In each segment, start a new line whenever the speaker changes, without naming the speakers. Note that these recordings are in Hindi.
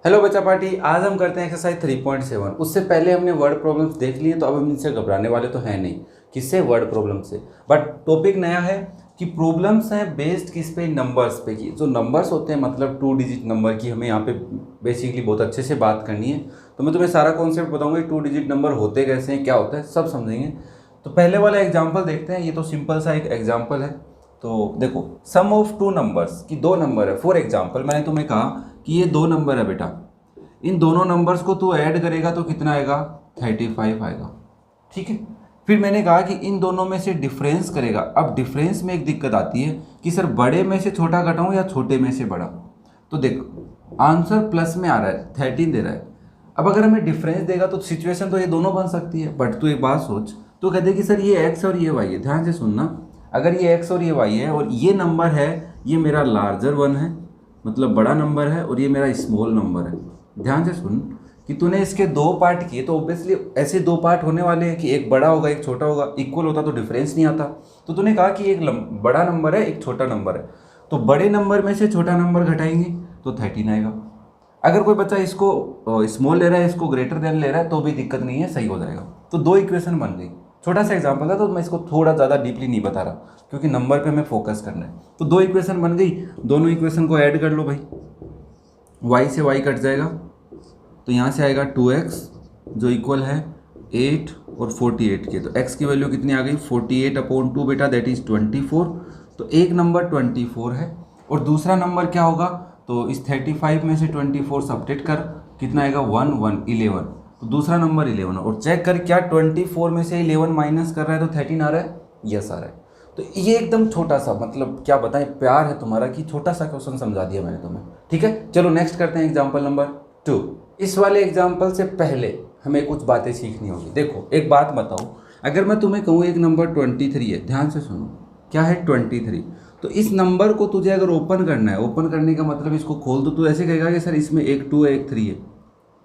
हेलो बच्चा पार्टी, आज हम करते हैं एक्सरसाइज 3.7। उससे पहले हमने वर्ड प्रॉब्लम्स देख लिए, तो अब हम इनसे घबराने वाले तो हैं नहीं। किससे? वर्ड प्रॉब्लम से। बट टॉपिक नया है कि प्रॉब्लम्स हैं बेस्ड किस पे? नंबर्स पे। की जो नंबर्स होते हैं मतलब 2 डिजिट नंबर की हमें यहाँ पे बेसिकली बहुत अच्छे से बात करनी है। तो मैं तुम्हें सारा कॉन्सेप्ट बताऊंगा, 2 डिजिट नंबर होते कैसे हैं, क्या होता है, सब समझेंगे। तो पहले वाला एग्जाम्पल देखते हैं। ये तो सिंपल सा एक एग्जाम्पल है। तो देखो, सम ऑफ 2 नंबर्स की 2 नंबर है। फॉर एग्जाम्पल मैंने तुम्हें कहा कि ये 2 नंबर है बेटा, इन दोनों नंबर्स को तू ऐड करेगा तो कितना आएगा? 35 आएगा। ठीक है। फिर मैंने कहा कि इन दोनों में से डिफरेंस करेगा। अब डिफरेंस में एक दिक्कत आती है कि सर बड़े में से छोटा घटाऊं या छोटे में से बड़ा। तो देख, आंसर प्लस में आ रहा है, 13 दे रहा है। अब अगर हमें डिफरेंस देगा तो सिचुएशन तो ये दोनों बन सकती है। बट तू एक बात सोच, तो कहते कि सर ये एक्स और ये वाई है। ध्यान से सुनना, अगर ये एक्स और ये वाई है और ये नंबर है, ये मेरा लार्जर वन है मतलब बड़ा नंबर है, और ये मेरा स्मॉल नंबर है। ध्यान से सुन कि तूने इसके 2 पार्ट किए, तो ऑब्वियसली ऐसे 2 पार्ट होने वाले हैं कि एक बड़ा होगा एक छोटा होगा। इक्वल होता तो डिफरेंस नहीं आता। तो तूने कहा कि एक बड़ा नंबर है एक छोटा नंबर है, तो बड़े नंबर में से छोटा नंबर घटाएंगे तो 13 आएगा। अगर कोई बच्चा इसको स्मॉल ले रहा है, इसको ग्रेटर देन ले रहा है, तो भी दिक्कत नहीं है, सही हो जाएगा। तो 2 इक्वेशन बन गई। छोटा सा एग्जाम्पल था तो मैं इसको थोड़ा ज़्यादा डीपली नहीं बता रहा, क्योंकि नंबर पे हमें फोकस करना है। तो 2 इक्वेशन बन गई। दोनों इक्वेशन को ऐड कर लो भाई। y से y कट जाएगा, तो यहाँ से आएगा 2x जो इक्वल है 8 और 48 के। तो x की वैल्यू कितनी आ गई? 48/2 बेटा, दैट इज 24। तो एक नंबर 24 है और दूसरा नंबर क्या होगा? तो इस 35 में से 24 सब्ट्रैक्ट कर, कितना आएगा? 11। तो दूसरा नंबर 11। और चेक कर क्या 24 में से 11 माइनस कर रहा है तो 13 आ रहा है? यस आ रहा है। तो ये एकदम छोटा सा, मतलब क्या बताएं, प्यार है तुम्हारा कि छोटा सा क्वेश्चन समझा दिया मैंने तुम्हें। ठीक है, चलो नेक्स्ट करते हैं एग्जाम्पल नंबर 2। इस वाले एग्जाम्पल से पहले हमें कुछ बातें सीखनी होगी। देखो एक बात बताओ, अगर मैं तुम्हें कहूँ एक नंबर 23 है, ध्यान से सुनो, क्या है? 23। तो इस नंबर को तुझे अगर ओपन करना है, ओपन करने का मतलब इसको खोल दो, तो ऐसे कहेगा कि सर इसमें एक 2 है एक 3 है।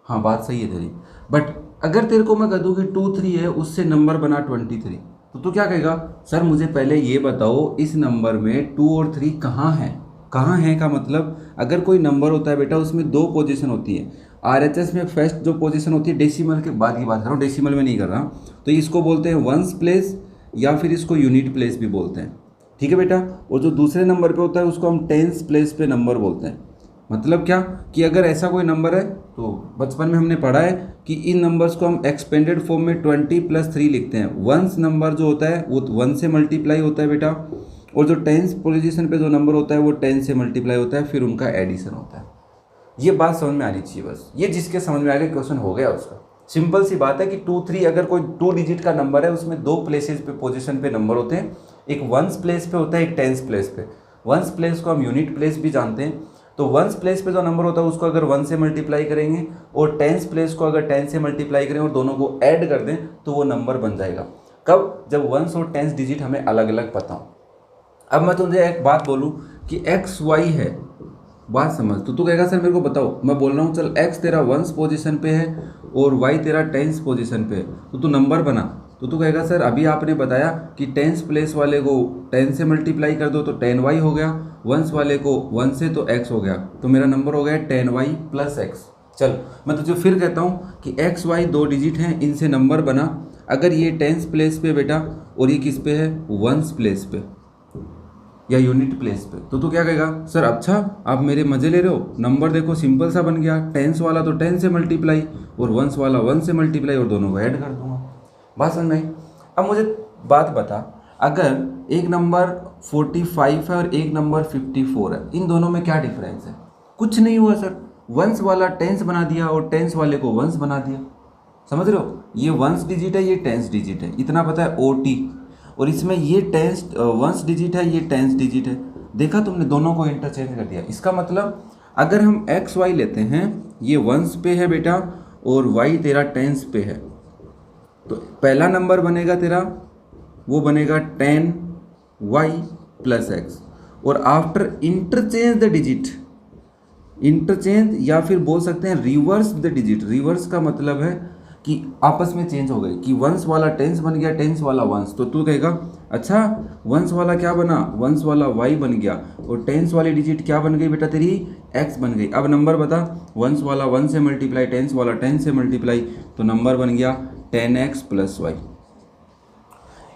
हाँ बात सही है तेरी। बट अगर तेरे को मैं कह दूँ कि 2 3 है, उससे नंबर बना 23, तो तू क्या कहेगा? सर मुझे पहले ये बताओ इस नंबर में 2 और 3 कहाँ है? कहाँ है का मतलब, अगर कोई नंबर होता है बेटा उसमें 2 पोजीशन होती है। आरएचएस में फर्स्ट जो पोजीशन होती है, डेसिमल के बाद की बात कर रहा हूँ, डेसिमल में नहीं कर रहा, तो इसको बोलते हैं वंस प्लेस या फिर इसको यूनिट प्लेस भी बोलते हैं। ठीक है बेटा। और जो दूसरे नंबर पे होता है उसको हम टेंस प्लेस पे नंबर बोलते हैं। मतलब क्या कि अगर ऐसा कोई नंबर है, तो बचपन में हमने पढ़ा है कि इन नंबर्स को हम एक्सपेंडेड फॉर्म में 20 + 3 लिखते हैं। वंस नंबर जो होता है वो 1 से मल्टीप्लाई होता है बेटा, और जो टेंस पोजीशन पे जो नंबर होता है वो 10 से मल्टीप्लाई होता है, फिर उनका एडिशन होता है। ये बात समझ में आनी चाहिए बस। ये जिसके समझ में आ गया क्वेश्चन हो गया उसका। सिंपल सी बात है कि 2 3 अगर कोई 2 डिजिट का नंबर है, उसमें 2 प्लेसेस पे पोजीशन पे नंबर होते हैं। एक वंस प्लेस पे होता है, एक टेंस प्लेस पे। वंस प्लेस को हम यूनिट प्लेस भी जानते हैं। तो वंस प्लेस पे जो नंबर होता है उसको अगर 1 से मल्टीप्लाई करेंगे, और टेंस प्लेस को अगर 10 से मल्टीप्लाई करें और दोनों को ऐड कर दें, तो वो नंबर बन जाएगा। कब? जब वंस और टेंस डिजिट हमें अलग अलग पता हो। अब मैं तुझे एक बात बोलूँ कि एक्स वाई है, बात समझ, तो तू कहेगा सर मेरे को बताओ। मैं बोल रहा हूँ चल एक्स तेरा वंस पोजीशन पे है और वाई तेरा टेंस पोजीशन पे है, तो तू नंबर बना। तो तू कहेगा सर अभी आपने बताया कि टेंस प्लेस वाले को 10 से मल्टीप्लाई कर दो तो 10y हो गया, वंस वाले को 1 से तो x हो गया, तो मेरा नंबर हो गया 10y + x। चल मैं तुझे फिर कहता हूँ कि एक्स वाई 2 डिजिट हैं, इनसे नंबर बना। अगर ये टेंस प्लेस पे बेटा और ये किस पे है? वंस प्लेस पे या यूनिट प्लेस पे, तो तू क्या कहेगा? सर अच्छा आप मेरे मजे ले रहे हो, नंबर देखो सिंपल सा बन गया, टेंस वाला तो 10 से मल्टीप्लाई और वंस वाला 1 से मल्टीप्लाई, और दोनों को ऐड कर दूंगा। बात समझ में आई? अब मुझे बात बता, अगर एक नंबर 45 है और एक नंबर 54 है, इन दोनों में क्या डिफरेंस है? कुछ नहीं हुआ सर, वंस वाला टेंस बना दिया और टेंस वाले को वंस बना दिया। समझ रहे हो? ये वंस डिजिट है, ये टेंस डिजिट है, इतना पता है OT। और इसमें ये टेंस वंस डिजिट है, ये टेंस डिजिट है। देखा तुमने, दोनों को इंटरचेंज कर दिया। इसका मतलब अगर हम एक्स वाई लेते हैं, ये वंस पे है बेटा और वाई तेरा टेंस पे है, तो पहला नंबर बनेगा तेरा, वो बनेगा 10y + x। और after interchange the digit, interchange या फिर बोल सकते हैं रिवर्स द डिजिट। रिवर्स का मतलब है कि आपस में चेंज हो गए कि वंस वाला टेंस बन गया, टेंस वाला वंस, तो तू कहेगा अच्छा वंस वाला क्या बना, वंस वाला वाई बन गया और टेंस वाली डिजिट क्या बन गई बेटा तेरी, एक्स बन गई। अब नंबर बता, वंस वाला वन से मल्टीप्लाई, टेंस वाला 10 से मल्टीप्लाई, तो नंबर बन गया 10x प्लस वाई।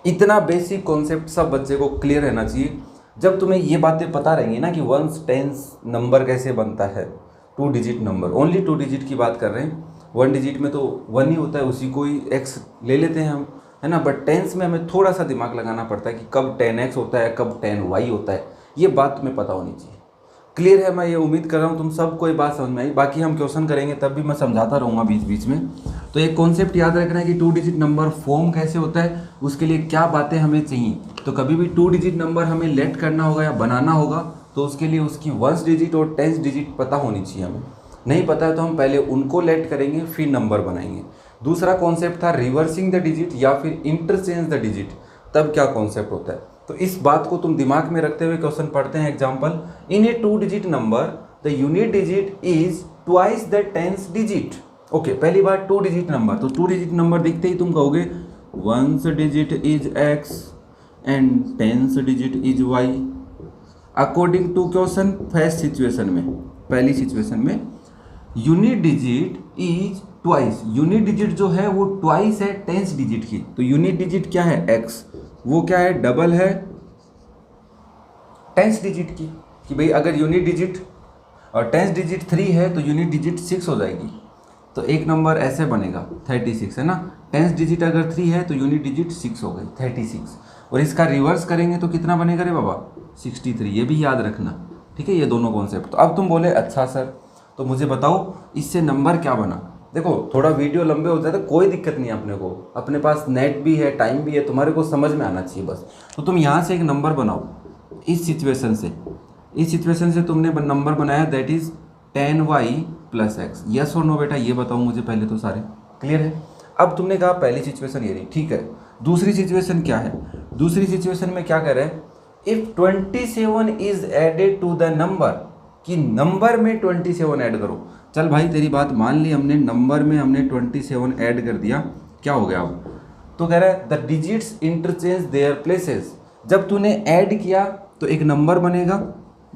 इतना बेसिक कॉन्सेप्ट सब बच्चे को क्लियर रहना चाहिए। जब तुम्हें ये बातें पता रहेंगी ना कि वंस टेंस नंबर कैसे बनता है, 2 डिजिट नंबर, ओनली 2 डिजिट की बात कर रहे हैं, 1 डिजिट में तो 1 ही होता है, उसी को ही x ले लेते हैं हम, है ना। बट टेंस में हमें थोड़ा सा दिमाग लगाना पड़ता है कि कब 10x होता है, कब 10y होता है, ये बात तुम्हें पता होनी चाहिए। क्लियर है, मैं ये उम्मीद कर रहा हूँ तुम सबको ये बात समझ में आई। बाकी हम क्वेश्चन करेंगे तब भी मैं समझाता रहूँगा बीच बीच में। तो एक कॉन्सेप्ट याद रखना है कि 2 डिजिट नंबर फॉर्म कैसे होता है, उसके लिए क्या बातें हमें चाहिए। तो कभी भी 2 डिजिट नंबर हमें लेट करना होगा या बनाना होगा तो उसके लिए उसकी 1 डिजिट और 10 डिजिट पता होनी चाहिए हमें। नहीं पता है तो हम पहले उनको लेट करेंगे फिर नंबर बनाएंगे। दूसरा कॉन्सेप्ट था रिवर्सिंग द डिजिट या फिर इंटरचेंज द डिजिट, तब क्या कॉन्सेप्ट होता है। तो इस बात को तुम दिमाग में रखते हुए क्वेश्चन पढ़ते हैं। Example, in A 2 digit number the unit digit is twice the 10th digit. Okay, पहली बार 2 डिजिट नंबर, तो 2 डिजिट नंबर दिखते ही तुम कहोगे 1st digit is x and 10th digit is y। According to question first situation में, पहली सिचुएशन में unit digit is twice, unit digit जो है वो ट्वाइस है 10th डिजिट की। तो यूनिट डिजिट क्या है x, वो क्या है, डबल है 10th डिजिट की। कि भाई अगर यूनिट डिजिट और 10th डिजिट 3 है तो यूनिट डिजिट 6 हो जाएगी। तो एक नंबर ऐसे बनेगा 36, है ना। 10th डिजिट अगर 3 है तो यूनिट डिजिट 6 हो गई 36। और इसका रिवर्स करेंगे तो कितना बनेगा रे बाबा, 63। ये भी याद रखना, ठीक है, ये दोनों कॉन्सेप्ट। तो अब तुम बोले अच्छा सर तो मुझे बताओ इससे नंबर क्या बना। देखो थोड़ा वीडियो लंबे हो जाए तो कोई दिक्कत नहीं है, अपने को अपने पास नेट भी है, टाइम भी है, तुम्हारे को समझ में आना चाहिए बस। तो तुम यहाँ से एक नंबर बनाओ इस सिचुएशन से, इस सिचुएशन से तुमने नंबर बनाया that is 10y plus x. Yes और नो बेटा ये बताओ मुझे पहले तो, सारे क्लियर है। अब तुमने कहा पहली सिचुएशन ये रही, ठीक है। दूसरी सिचुएशन क्या है, दूसरी सिचुएशन में क्या कर रहे हैं, if 27 is added to the number, कि नंबर में 27 ऐड करो। चल भाई तेरी बात मान ली हमने, नंबर में हमने 27 ऐड कर दिया, क्या हो गया अब, तो कह रहा है the digits interchange their places. जब तूने ऐड किया तो एक नंबर बनेगा,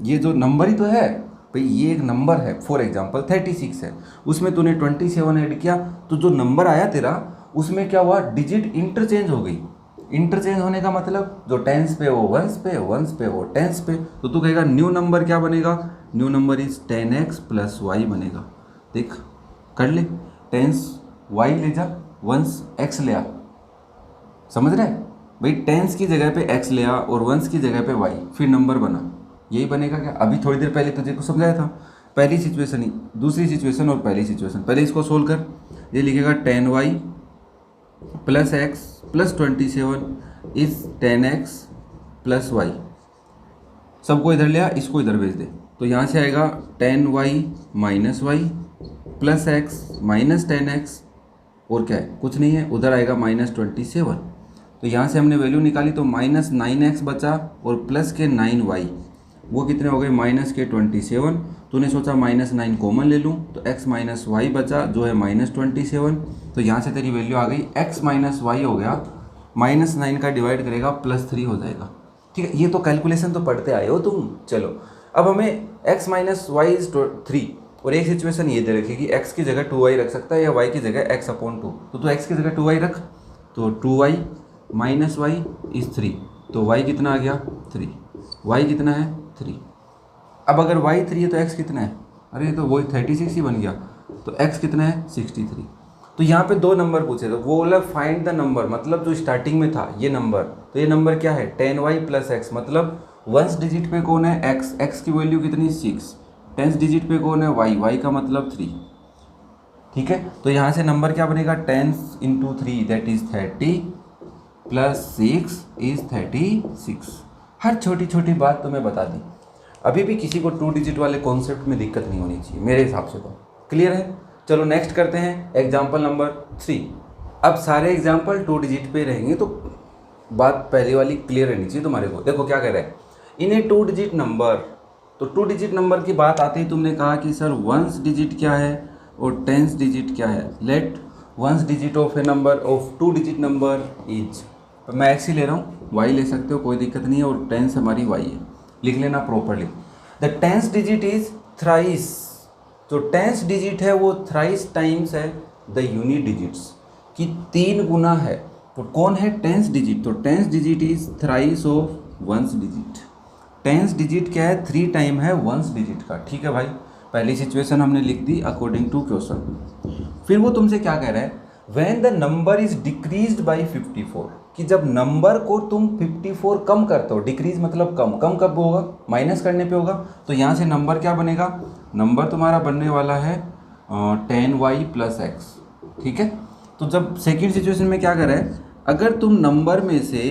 ये जो नंबर ही तो है भाई, ये एक नंबर है, फॉर एग्जांपल 36 है, उसमें तूने 27 ऐड किया तो जो नंबर आया तेरा उसमें क्या हुआ, डिजिट इंटरचेंज हो गई। इंटरचेंज होने का मतलब जो टेंस पे वो वंस पे, वंस पे वो टेंस पे। तो तू कहेगा न्यू नंबर क्या बनेगा, new number is 10x plus y बनेगा। देख कर ले, टेंस वाई ले जा, वंस एक्स ले आ, समझ रहे भाई, टेंस की जगह पे एक्स ले आ और वंस की जगह पे वाई, फिर नंबर बना, यही बनेगा क्या। अभी थोड़ी देर पहले तुझे को समझाया था, पहली सिचुएशन ही, दूसरी सिचुएशन और पहली सिचुएशन। पहले इसको सोल्व कर, ये लिखेगा 10y plus x plus 27 is 10x plus y. सबको इधर ले आ, इसको इधर भेज दे, तो यहाँ से आएगा 10y minus y plus x minus 10x, और क्या है, कुछ नहीं है, उधर आएगा माइनस 27। तो यहाँ से हमने वैल्यू निकाली तो माइनस 9x बचा और प्लस के 9y, वो कितने हो गए, माइनस के 27। तूने सोचा माइनस 9 कॉमन ले लूँ तो x माइनस वाई बचा जो है माइनस 27। तो यहाँ से तेरी वैल्यू आ गई x माइनस वाई हो गया, माइनस 9 का डिवाइड करेगा प्लस 3 हो जाएगा। ठीक है, ये तो कैलकुलेशन तो पढ़ते आए हो तुम। चलो अब हमें x माइनस वाई इज 3, और एक सिचुएशन ये दे रखी कि x की जगह 2y रख सकता है या y की जगह x अपॉन 2। तो x की जगह 2y रख, तो 2y माइनस वाई इज 3, तो y कितना आ गया 3, y कितना है 3। अब अगर y 3 है तो x कितना है, अरे तो वही 36 ही बन गया, तो x कितना है 63। तो यहाँ पे दो नंबर पूछे, तो वो बोला फाइंड द नंबर, मतलब जो स्टार्टिंग में था ये नंबर, तो ये नंबर क्या है 10y प्लस एक्स, मतलब वंस डिजिट पे कौन है x, x की वैल्यू कितनी 6, टेंस डिजिट पे कौन है y, y का मतलब 3। ठीक है, तो यहाँ से नंबर क्या बनेगा 10 into 3 that is 30 plus 6 is 36। हर छोटी छोटी बात तुम्हें बता दी। अभी भी किसी को 2 डिजिट वाले कॉन्सेप्ट में दिक्कत नहीं होनी चाहिए मेरे हिसाब से, तो क्लियर है। चलो नेक्स्ट करते हैं एग्जाम्पल नंबर 3। अब सारे एग्जाम्पल 2 डिजिट पे रहेंगे तो बात पहले वाली क्लियर रहनी चाहिए तुम्हारे को। देखो क्या कह रहे हैं, इन ए 2 डिजिट नंबर, तो 2 डिजिट नंबर की बात आते ही तुमने कहा कि सर वंस डिजिट क्या है और टेंस डिजिट क्या है। Let ones digit of a number of 2 digit number is, मैं एक्स ही ले रहा हूँ, वाई ले सकते हो, कोई दिक्कत नहीं है, और टेंस हमारी वाई है, लिख लेना properly. The tens digit is thrice, जो टेंस डिजिट है वो थ्राइस टाइम्स है द यूनिट डिजिट्स, कि 3 गुना है। तो कौन है टेंस डिजिट? तो tens digit is thrice of ones digit. Tense digit क्या है? 3 टाइम है वंस डिजिट का। ठीक है भाई, पहली सिचुएशन हमने लिख दी अकॉर्डिंग टू क्वेश्चन। फिर वो तुमसे क्या कह रहा है, when the number is decreased bye 54, कि जब नंबर को तुम 54 कम करते हो, डिक्रीज मतलब कम, कम कब होगा? माइनस करने पे होगा। तो यहाँ से नंबर क्या बनेगा? नंबर तुम्हारा बनने वाला है 10y + x। ठीक है, तो जब सेकेंड सिचुएशन में क्या कर रहा है, अगर तुम नंबर में से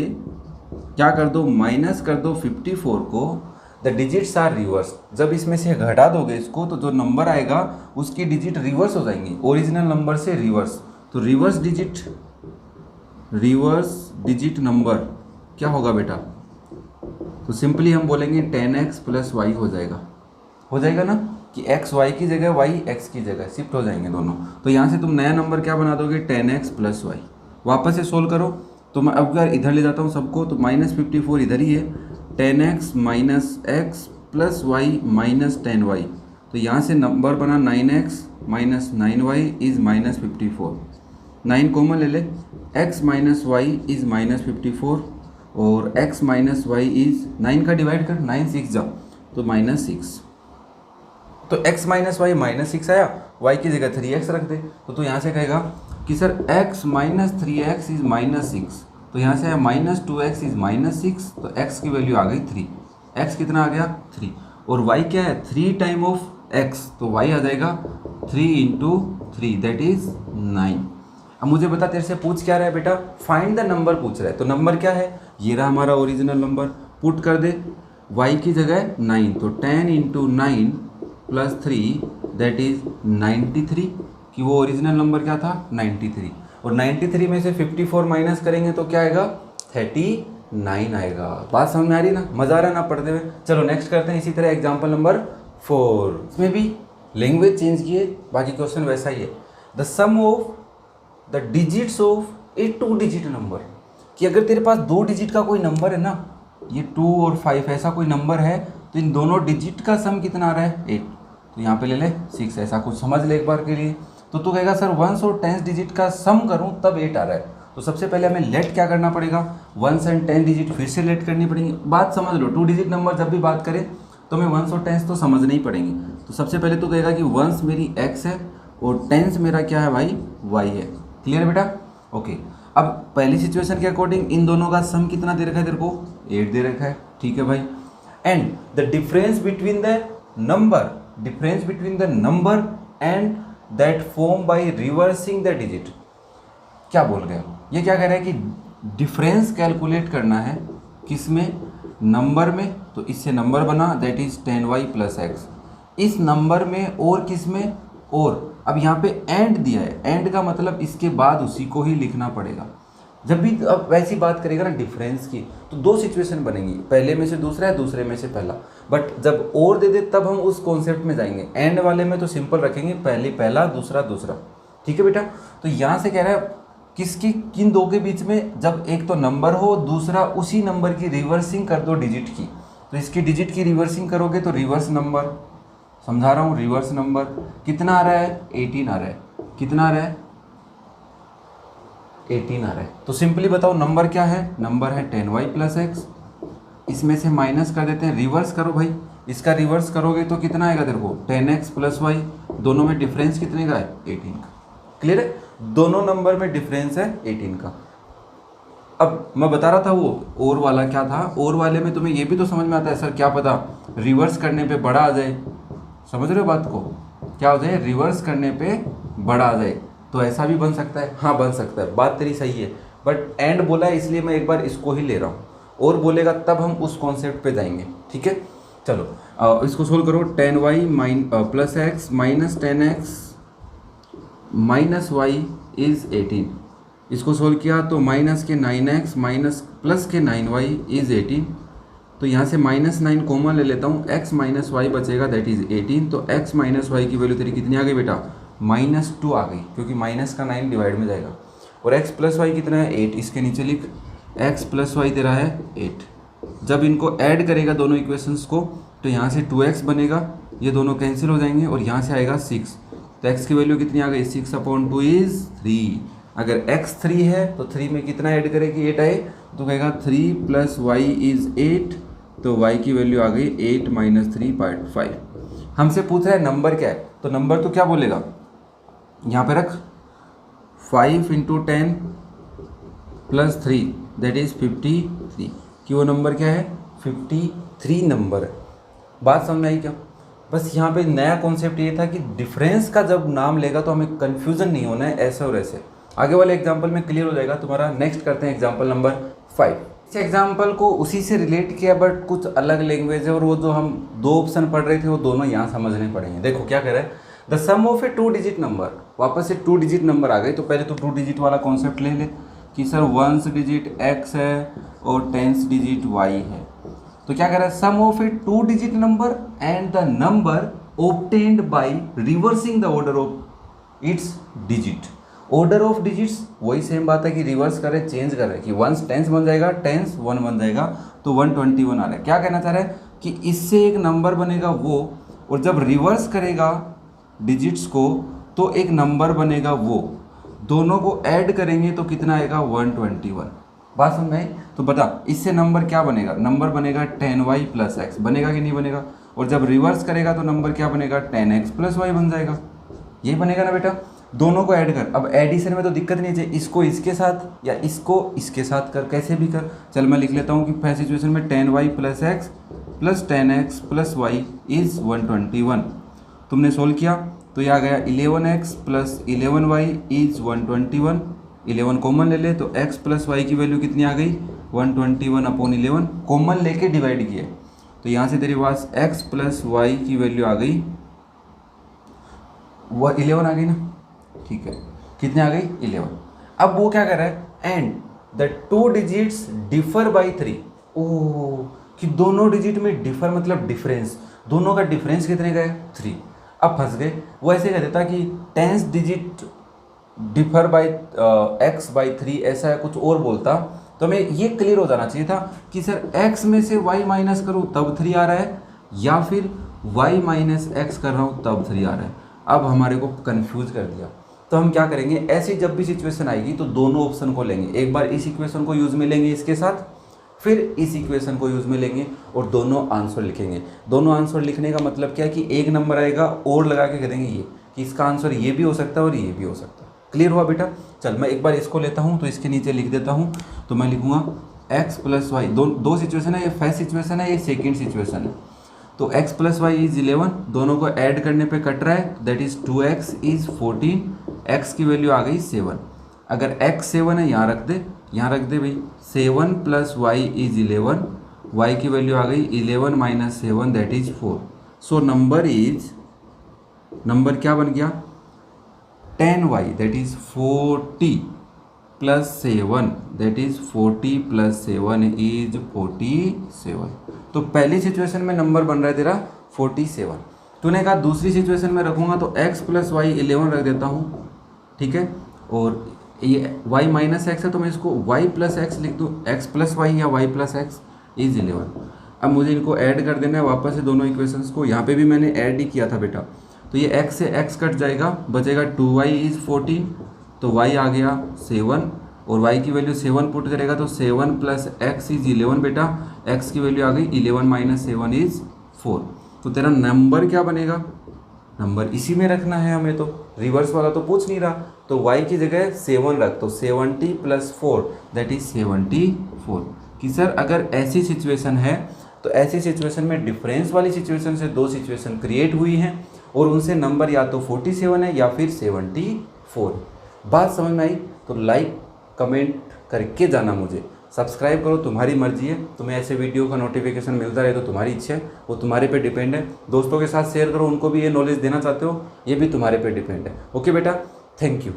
क्या कर दो, माइनस कर दो 54 को, द डिजिट्स आर रिवर्स। जब इसमें से घटा दोगे इसको तो जो नंबर आएगा उसकी डिजिट रिवर्स हो जाएंगी, ओरिजिनल नंबर से रिवर्स। तो रिवर्स डिजिट नंबर क्या होगा बेटा? तो सिंपली हम बोलेंगे 10x + y हो जाएगा ना, कि x y की जगह y x की जगह शिफ्ट हो जाएंगे दोनों। तो यहाँ से तुम नया नंबर क्या बना दोगे? 10x + y। वापस से सोल्व करो, तो मैं अब अगर इधर ले जाता हूँ सबको, तो -54 इधर ही है, 10x - x + y - 10y। तो यहाँ से नंबर बना 9x - 9y इज़ -54। 9 कॉमन ले ले, x - y इज़ -54, और x - y इज़ 9 का डिवाइड कर, 9 6 जा तो -6। तो x - y -6 आया, y की जगह 3x रख दे। तो तू यहाँ से कहेगा कि सर x - 3x इज़ -6, तो यहाँ से आया -2x इज़ -6, तो x की वैल्यू आ गई 3। x कितना आ गया? 3। और y क्या है? 3 टाइम ऑफ x, तो y आ जाएगा 3 × 3 दैट इज़ 9। अब मुझे बता, तेरे से पूछ क्या रहा है बेटा? फाइंड द नंबर पूछ रहा है। तो नंबर क्या है? ये रहा हमारा ओरिजिनल नंबर, पुट कर दे y की जगह 9, तो 10 × 9 + 3 दैट इज़ 93, कि वो ओरिजिनल नंबर क्या था? 93। और 93 में से 54 माइनस करेंगे तो क्या आएगा? 39 आएगा। बात समझ में आ रही ना? मज़ा आ रहा ना पढ़ते हुए? चलो नेक्स्ट करते हैं। इसी तरह एग्जाम्पल नंबर 4, इसमें भी लैंग्वेज चेंज किए, बाकी क्वेश्चन वैसा ही है। The sum of the digits of a 2 digit number, कि अगर तेरे पास 2 डिजिट का कोई नंबर है ना, ये 2 और 5 ऐसा कोई नंबर है, तो इन दोनों डिजिट का सम कितना आ रहा है? 8। तो यहाँ पे ले ले 6, ऐसा कुछ समझ ले एक बार के लिए। तो तू कहेगा सर 1 और 10 डिजिट का सम करूँ तब 8 आ रहा है। तो सबसे पहले हमें लेट क्या करना पड़ेगा? 1 और 10 डिजिट फिर से लेट करनी पड़ेंगी। बात समझ लो, 2 डिजिट नंबर जब भी बात करें तो हमें 1 और 10 तो समझने ही पड़ेंगे। तो सबसे पहले तू कहेगा कि 1 मेरी x है और 10 मेरा क्या है भाई? y है। क्लियर है बेटा? ओके। अब पहली सिचुएशन के अकॉर्डिंग इन दोनों का सम कितना दे रखा है तेरे को? 8 दे रखा है। ठीक है भाई। And the difference between the number and that form by reversing the digit. क्या बोल गया? ये क्या कह रहा है कि डिफरेंस कैलकुलेट करना है, किसमें? नंबर में। तो इससे नंबर बना दैट इज 10y + x, इस नंबर में, और किसमें? और अब यहाँ पे एंड दिया है, एंड का मतलब इसके बाद उसी को ही लिखना पड़ेगा। जब भी अब वैसी बात करेगा ना डिफरेंस की, तो 2 सिचुएशन बनेंगी, पहले में से दूसरा है, दूसरे में से पहला। बट जब और दे दे तब हम उस कॉन्सेप्ट में जाएंगे। एंड वाले में तो सिंपल रखेंगे, पहला दूसरा दूसरा। ठीक है बेटा? तो यहाँ से कह रहा है किसकी, किन 2 के बीच में, जब एक तो नंबर हो, दूसरा उसी नंबर की रिवर्सिंग कर दो डिजिट की। तो इसकी डिजिट की रिवर्सिंग करोगे तो रिवर्स नंबर, समझा रहा हूँ, रिवर्स नंबर कितना आ रहा है? 18 आ रहा है। कितना आ रहा है? 18 आ रहा है। तो सिंपली बताओ नंबर क्या है? नंबर है 10y + x। इसमें से माइनस कर देते हैं, रिवर्स करो भाई। इसका रिवर्स करोगे तो कितना आएगा तेरे को? 10x + y। दोनों में डिफरेंस कितने का है? 18 का। क्लियर है? दोनों नंबर में डिफरेंस है 18 का। अब मैं बता रहा था वो और वाला क्या था, और वाले में तुम्हें ये भी तो समझ में आता है सर क्या पता रिवर्स करने पे बड़ा आ जाए। समझ रहे हो बात को? क्या हो जाए? रिवर्स करने पे बड़ा आ जाए। तो ऐसा भी बन सकता है। हाँ बन सकता है, बात तेरी सही है। बट एंड बोला है इसलिए मैं एक बार इसको ही ले रहा हूँ, और बोलेगा तब हम उस कॉन्सेप्ट पे जाएंगे। ठीक है? चलो इसको सोल्व करो। 10y + x - 10x - y is 18। इसको सोल्व किया तो माइनस के 9x प्लस के 9y इज़ 18। तो यहाँ से -9 कॉमन ले लेता हूँ, x - y बचेगा दैट इज़ 18। तो x - y की वैल्यू तेरी कितनी आ गई बेटा? -2 आ गई, क्योंकि माइनस का 9 डिवाइड में जाएगा। और x प्लस वाई कितना है 8, इसके नीचे लिख x प्लस वाई तेरा है 8। जब इनको ऐड करेगा दोनों इक्वेशंस को तो यहाँ से 2x बनेगा, ये दोनों कैंसिल हो जाएंगे और यहाँ से आएगा 6। तो x की वैल्यू कितनी आ गई 6/2 इज 3। अगर x 3 है तो 3 में कितना ऐड करेगी 8 आए, तो कहेगा 3 प्लस वाई इज 8, तो y की वैल्यू आ गई 8 - 3/5। हमसे पूछ रहा है नंबर क्या है, तो नंबर तो क्या बोलेगा, यहाँ पे रख 5 × 10 + 3 दैट इज 53, कि वो नंबर क्या है 53 नंबर है। बात समझ में आई क्या? बस यहाँ पे नया कॉन्सेप्ट ये था कि डिफरेंस का जब नाम लेगा तो हमें कन्फ्यूज़न नहीं होना है, ऐसे और ऐसे। आगे वाले एग्जाम्पल में क्लियर हो जाएगा तुम्हारा। नेक्स्ट करते हैं एग्जाम्पल नंबर 5। इस एग्जाम्पल को उसी से रिलेट किया बट कुछ अलग लैंग्वेज है, और वो जो हम 2 ऑप्शन पढ़ रहे थे वो दोनों यहाँ समझने पड़ेंगे। देखो क्या कह रहा है, the sum of a 2 digit number, वापस से 2 डिजिट नंबर आ गए। तो पहले तो 2 डिजिट वाला कॉन्सेप्ट ले ले कि सर 1 डिजिट x है और 10 डिजिट y है। तो क्या कह रहा है, sum of a 2 digit number and the number obtained by reversing the order of its digit. Order of digits वही सेम बात है कि रिवर्स करें, चेंज करें, कि 1 10 बन जाएगा, 10 1 बन जाएगा, तो 121 आ रहा है। क्या कहना चाह रहा है कि इससे एक नंबर बनेगा वो, और जब रिवर्स करेगा डिजिट्स को तो एक नंबर बनेगा वो, दोनों को ऐड करेंगे तो कितना आएगा 121। बात समझ में आई? तो बता इससे नंबर क्या बनेगा, नंबर बनेगा 10y + x, बनेगा कि नहीं बनेगा? और जब रिवर्स करेगा तो नंबर क्या बनेगा 10x + y बन जाएगा। ये बनेगा ना बेटा, दोनों को ऐड कर। अब एडिशन में तो दिक्कत नहीं है, इसको इसके साथ या इसको इसके साथ कर, कैसे भी कर। चल मैं लिख लेता हूँ कि पहली सिचुएशन में 10y + x + 10x + y is 121। तुमने सोल्व किया तो ये आ गया 11x + 11y इज़ 121। 11 कॉमन ले ले तो x + y की वैल्यू कितनी आ गई 121/11। कॉमन लेके डिवाइड किए तो यहाँ से तेरे पास x + y की वैल्यू आ गई, वो 11 आ गई ना, ठीक है। कितने आ गई 11। अब वो क्या कर रहा है, and the 2 digits differ by 3। ओह, कि दोनों डिजिट में डिफर मतलब डिफरेंस, दोनों का डिफरेंस कितने का है 3। अब फंस गए। वो ऐसे कह देता कि 10 डिजिट डिफर बाई x/3, ऐसा है कुछ और बोलता, तो हमें ये क्लियर हो जाना चाहिए था कि सर x में से y माइनस करूँ तब 3 आ रहा है, या फिर y - x कर रहा हूँ तब 3 आ रहा है। अब हमारे को कंफ्यूज कर दिया। तो हम क्या करेंगे, ऐसी जब भी सिचुएशन आएगी तो दोनों ऑप्शन को लेंगे। एक बार इस इक्वेशन को यूज़ में लेंगे इसके साथ, फिर इस इक्वेशन को यूज़ में लेंगे और दोनों आंसर लिखेंगे। दोनों आंसर लिखने का मतलब क्या है कि एक नंबर आएगा और लगा के कह देंगे ये कि इसका आंसर ये भी हो सकता है और ये भी हो सकता है। क्लियर हुआ बेटा? चल मैं एक बार इसको लेता हूँ तो इसके नीचे लिख देता हूँ। तो मैं लिखूँगा x + y, दो सिचुएशन है, ये फर्स्ट सिचुएशन है, ये सेकेंड सिचुएशन है। तो x + y इज़ 11, दोनों को ऐड करने पे कट रहा है, that is 2x is 14। x की वैल्यू आ गई 7। अगर x 7 है यहाँ रख दे, यहाँ रख दे भाई, 7 + y इज़ 11, y की वैल्यू आ गई 11 - 7 दैट इज़ 4। सो नंबर क्या बन गया 10y that is 40 + 7 that is 40 + 7 is 47। तो पहली सिचुएशन में नंबर बन रहा है तेरा 47। तूने कहा दूसरी सिचुएशन में रखूँगा तो x + y 11 रख देता हूँ, ठीक है। और ये y - x है तो मैं इसको y + x लिख दूँ, x + y या y + x इज़ 11। अब मुझे इनको ऐड कर देना है वापस से दोनों इक्वेशंस को। यहाँ पे भी मैंने ऐड ही किया था बेटा। तो ये x से x कट जाएगा, बचेगा 2y इज़ 14, तो y आ गया 7 और y की वैल्यू 7 पुट करेगा तो 7 + x इज़ 11 बेटा। x की वैल्यू आ गई 11 - 7 इज़ 4। तो तेरा नंबर क्या बनेगा, नंबर इसी में रखना है हमें, तो रिवर्स वाला तो पूछ नहीं रहा। तो y की जगह 7 रख, तो 70 + 4 दैट इज़ 74। कि सर अगर ऐसी सिचुएशन है तो ऐसी सिचुएशन में डिफरेंस वाली सिचुएशन से 2 सिचुएशन क्रिएट हुई हैं और उनसे नंबर या तो 47 है या फिर 74। बात समझ में आई? तो लाइक कमेंट करके जाना, मुझे सब्सक्राइब करो, तुम्हारी मर्जी है। तुम्हें ऐसे वीडियो का नोटिफिकेशन मिलता रहे तो तुम्हारी इच्छा है, वो तुम्हारे पे डिपेंड है। दोस्तों के साथ शेयर करो, उनको भी ये नॉलेज देना चाहते हो, ये भी तुम्हारे पे डिपेंड है। ओके बेटा, थैंक यू।